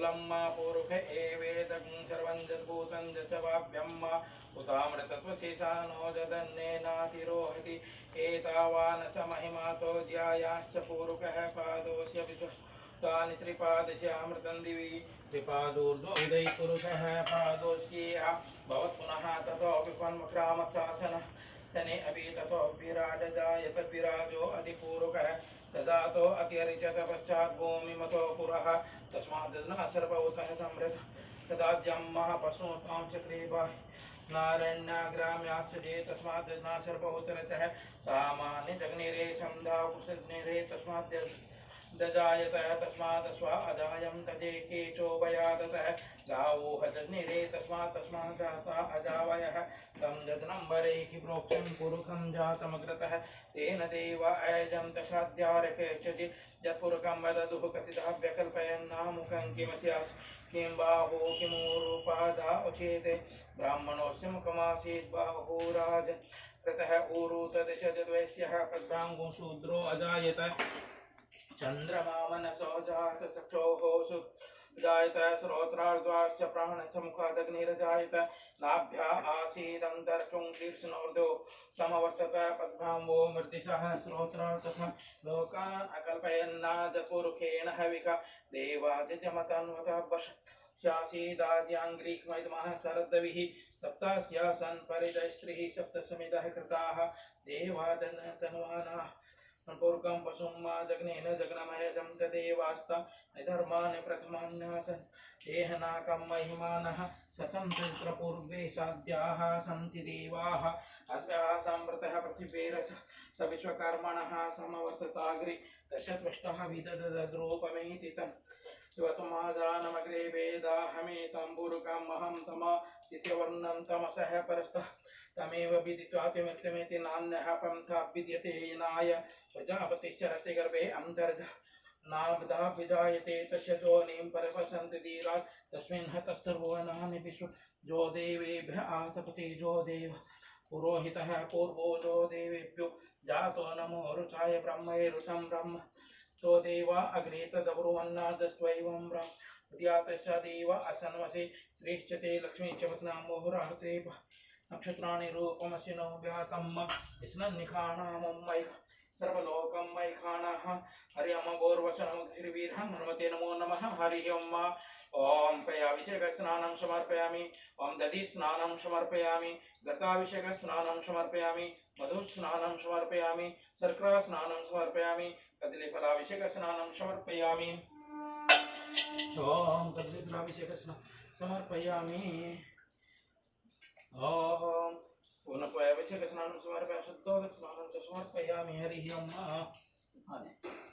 मूलम पूर्व एवेदं सर्वं जद्भूतं जवाभ्यम उतामृतत्वशेषानो जदन्नेनातिरोहति एतावान् स महिमातो ध्यायाश्च पूर्वकः पादोऽस्य विशुष्टानि त्रिपादस्यामृतं दिवि त्रिपादोर्ध्वोदयपुरुषः पादोऽस्येह भवत्पुनः ततो विपन्मक्रामशासनः शने अपि ततो विराजजायत विराजो अधिपूर्वकः तदा तो अत्यरिचत पश्चात् भूमिमतो पुरः तस्मात् सर्वभूतः समृत तदा जम्मः पशूतां चक्रे नारण्याग्राम्याश्च जे तस्मात् सर्वभूतरचः सामान्य जग्निरे समधाकुशग्निरे तस्मात् दजायतः तस्मात् स्व अजायं तजे केचो वयादतः गावोह जग्निरे तस्मात् जाता अजावयः तं जज्नम्बरे कि प्रोक्षं पुरुखं जातमग्रतः तेन देव अयजं तशाद्यारकेचति यत्पुरुखं वददुः कथितः व्यकल्पयन्नामुखं किमस्यास् किं बाहो किमूरुपादा उचेते ब्राह्मणोऽस्य मुखमासीत् बाहुराज कृतः ऊरु तदशद्वैस्यः पद्भ्राङ्गो शूद्रो अजायत चंद्रमा मनसो जात चक्षोः जायत श्रोत्रार्द्वाच्च प्राणसमुखादग्निरजायत नाभ्या आसीदन्तर्चुं तीक्ष्णोर्ध्वो समवर्तत पद्भाम्बो मृतिशः श्रोत्रार्थ लोकान् अकल्पयन्नादपुरुखेण हविका देवादित्यमतन्वतः पश्यासीदाद्याङ्ग्रीक्मैदमः शरद्विः सप्तास्यासन् परिदस्त्रिः सप्तसमिदः कृताः देवादनतन्वानाः पूर्वं पशुमा जग्नेन जग्नमयजं तदेवास्ता निधर्मान् प्रथमान्यासन् देहनाकं महिमानः सतं तत्रपूर्वे साध्याः सन्ति देवाः अद्याः संवृतः पृथिवेरस स विश्वकर्मणः समवर्तताग्रे दशत्वष्टः विदधद्रूपमेति तं शिवतमादानमग्रे वेदाहमेतं पुरुकमहं तमा तिथ्यवर्णं तमसः परस्तः तमेव विदित्वातिमृत्यमेति नान्यः पन्था विद्यते येनाय प्रजापतिश्चरति गर्भे अन्तर्ज नाभदा विजायते तस्य जोनिं परपसन्ति धीरात् तस्मिन् हतस्तुर्भुवनानि विश्व जो देवेभ्यः आतपते जो देव पुरोहितः पूर्वो जो देवेभ्यो जातो नमो रुचाय ब्रह्मैरुतं ब्रह्म तो देवा अग्रे तदब्रुवन्नादस्त्वैवं ब्रह्म उद्यातस्य देव असन्वसे श्रेष्ठते लक्ष्मी च वत्नामोहरार्ते नक्षत्राणि रूपमसिनो व्यातम् स्नन्निखाणामयि सर्वलोकं मयिखाणः हरियमगोर्वचनमुखिर्वीरः हनुमते नमो नमः हरि ओं पयाभिषेकस्नानं समर्पयामि ओं दधिस्नानं समर्पयामि घृताभिषेकस्नानं समर्पयामि मधुस्नानं समर्पयामि शर्करास्नानं समर्पयामि कदलीफलाभिषेकस्नानं समर्पयामि ओं कदलीफलाभिषेकस्नानं समर्पयामि ओम पूर्णत्वयाभिषेकस्नानं समर्पयामि शुद्धोदकस्नानं च समर्पयामि हरिः ओम्